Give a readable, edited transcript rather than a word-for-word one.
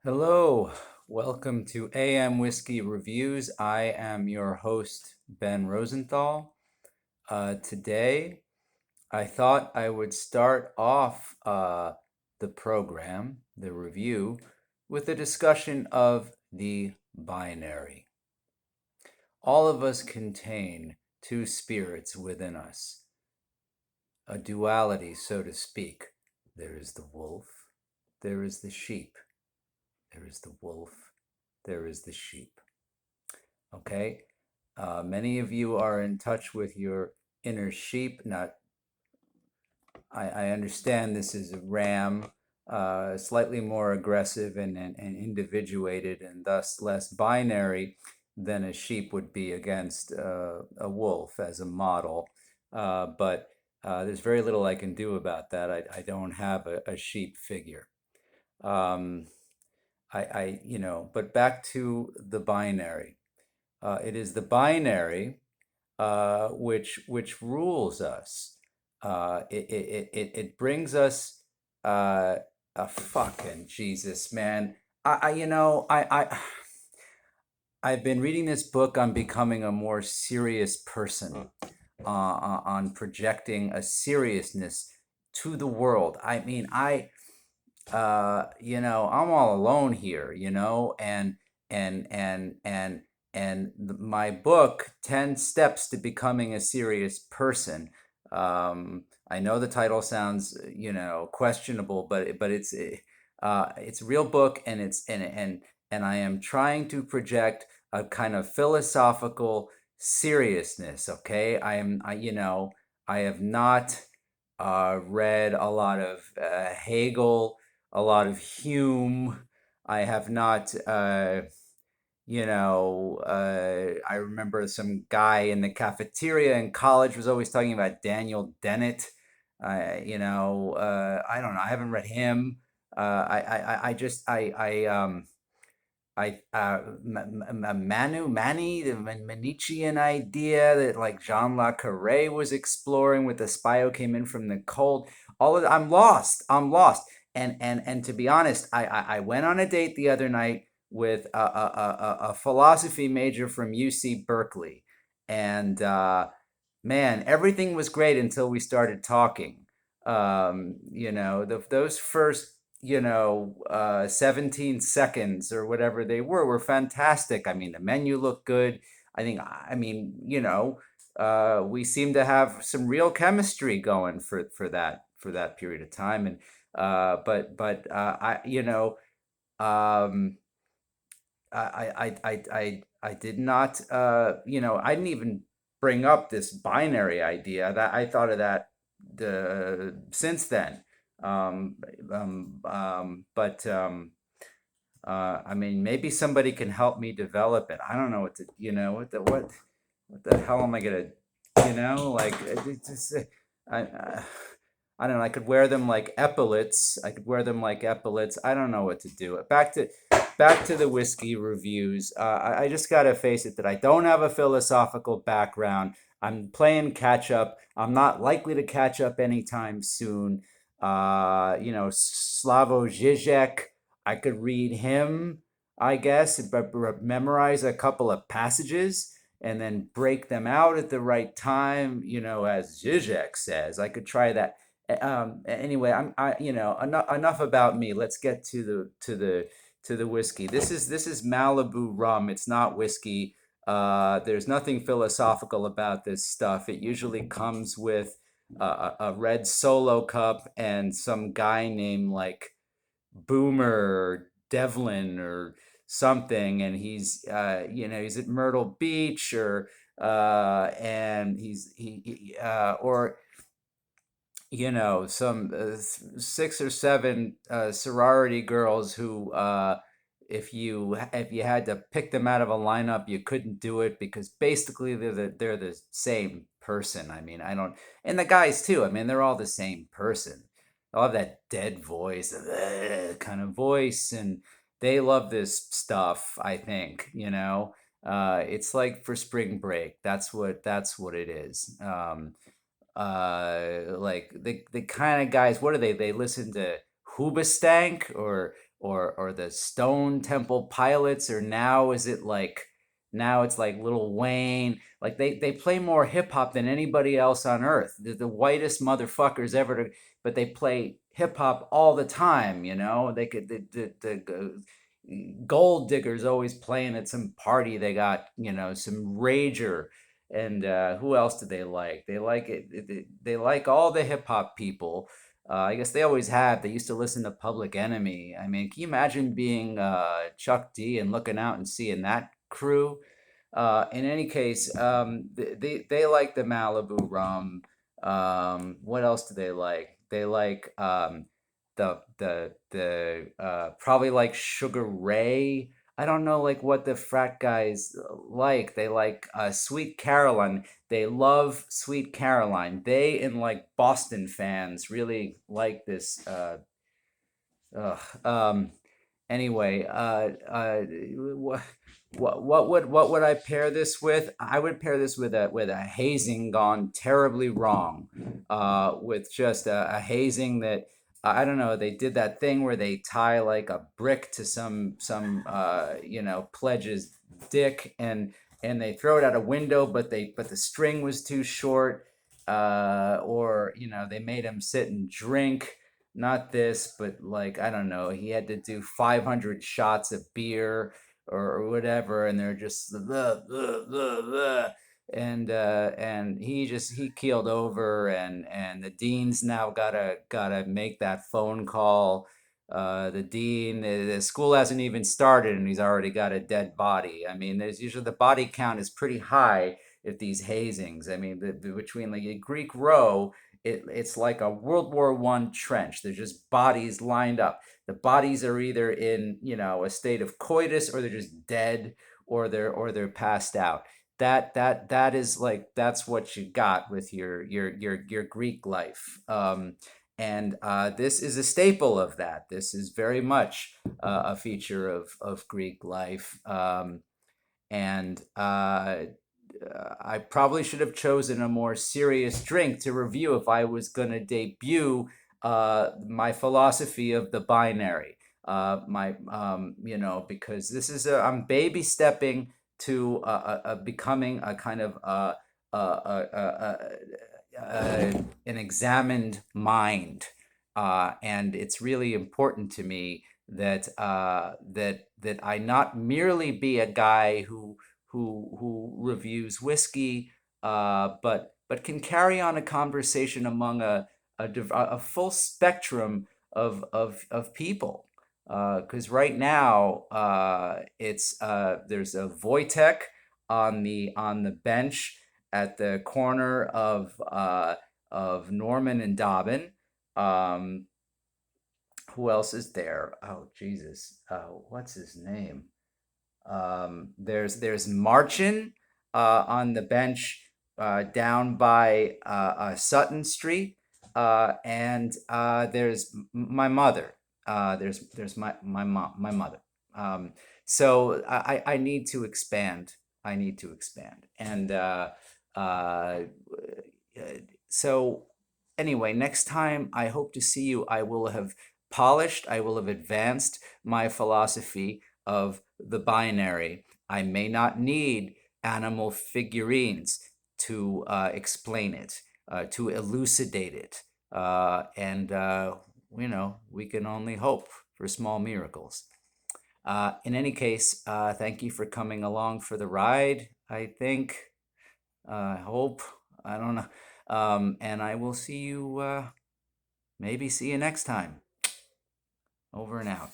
Hello, welcome to AM Whiskey Reviews. I am your host, Ben Rosenthal. Today, I thought I would start off the program, the review, with a discussion of the binary. All of us contain two spirits within us, a duality, so to speak. There is the wolf, there is the sheep. There is the wolf, there is the sheep. Okay. Many of you are in touch with your inner sheep. Not, I understand this is a ram, slightly more aggressive and individuated, and thus less binary than a sheep would be against a wolf as a model. But there's very little I can do about that. I don't have a sheep figure. Um, but back to the binary. It is the binary which rules us. It brings us a fucking Jesus, man. I've been reading this book on becoming a more serious person, on projecting a seriousness to the world. I'm all alone here, and my book, 10 Steps to Becoming a Serious Person. I know the title sounds, questionable, but it's a real book, and and I am trying to project a kind of philosophical seriousness. Okay, I have not read a lot of Hegel, a lot of Hume. I have not, I remember some guy in the cafeteria in college was always talking about Daniel Dennett. I don't know. I haven't read him. I just, the Manichean idea that like Jean Le Carré was exploring with the spy who came in from the cold. All of I'm lost. I'm lost. And to be honest, I went on a date the other night with a philosophy major from UC Berkeley, and man, everything was great until we started talking. Those first 17 seconds or whatever they were fantastic. I mean, the menu looked good. We seem to have some real chemistry going for that period of time. And I you know I did not, I didn't even bring up this binary idea. That I thought of that since then. Um, but I mean, maybe somebody can help me develop it. I don't know what to, what the hell am I gonna, like it's just, I don't know. I could wear them like epaulets. I could wear them like epaulets. I don't know what to do. Back to the whiskey reviews. I just gotta face it that I don't have a philosophical background. I'm playing catch up. I'm not likely to catch up anytime soon. Slavoj Žižek. I could read him, I guess, but memorize a couple of passages and then break them out at the right time. As Zizek says, I could try that. Anyway, enough about me. Let's get to the whiskey. This is Malibu rum. It's not whiskey. There's nothing philosophical about this stuff. It usually comes with a red Solo cup and some guy named like Boomer or Devlin or something, and he's at Myrtle Beach, and or some six or seven sorority girls who, if you had to pick them out of a lineup, you couldn't do it because basically they're the same person. I mean, I don't, and the guys too. I mean, they're all the same person. They all have that dead voice, kind of voice, and they love this stuff. I think it's like for spring break. That's what it is. Like the kind of guys, what are they listen to Hoobastank, or the Stone Temple Pilots, or now is it like now it's like Lil Wayne. Like they play more hip hop than anybody else on earth. They're the whitest motherfuckers ever to, but they play hip hop all the time. You know, they could the Gold Diggers always playing at some party. They got, you know, some Rager, and who else do they like? They like they like all the hip hop people. I guess they always have. They used to listen to Public Enemy. I mean, can you imagine being Chuck D and looking out and seeing that crew? In any case, they like the Malibu rum. What else do they like? They like probably like Sugar Ray. I don't know like what the frat guys like. They like Sweet Caroline. They love Sweet Caroline. They and like Boston fans really like this. Ugh. Anyway, what would I pair this with? I would pair this with a hazing gone terribly wrong, with just a hazing that I don't know. They did that thing where they tie like a brick to some you know, pledge's dick, and they throw it out a window, but the string was too short, or you know, they made him sit and drink not this, but like I don't know, he had to do 500 shots of beer or whatever, and they're just and he keeled over, and the dean's now gotta make that phone call. The dean, the school hasn't even started, and he's already got a dead body. I mean, there's usually the body count is pretty high at these hazings. I mean, between like a Greek row, it's like a World War I trench. There's just bodies lined up. The bodies are either in, you know, a state of coitus, or they're just dead, or they're passed out. That is like that's what you got with your Greek life. And this is a staple of that. This is very much a feature of Greek life. And I probably should have chosen a more serious drink to review if I was going to debut my philosophy of the binary. You know, because this is I'm baby stepping to becoming a kind of an examined mind, and it's really important to me that that I not merely be a guy who reviews whiskey, but can carry on a conversation among a full spectrum of people. Because right now, it's there's a Wojtek on the bench at the corner of Norman and Dobbin. Um, who else is there? Oh Jesus, what's his name? There's Marchin on the bench down by Sutton Street, and there's my mother. There's my mom, my mother. So I need to expand. I need to expand, and uh, so anyway, next time I hope to see you, I will have polished. I will have advanced my philosophy of the binary. I may not need animal figurines to explain it, to elucidate it. And you know, we can only hope for small miracles. In any case, thank you for coming along for the ride, I think. Hope. I don't know. And I will see you, maybe see you next time. Over and out.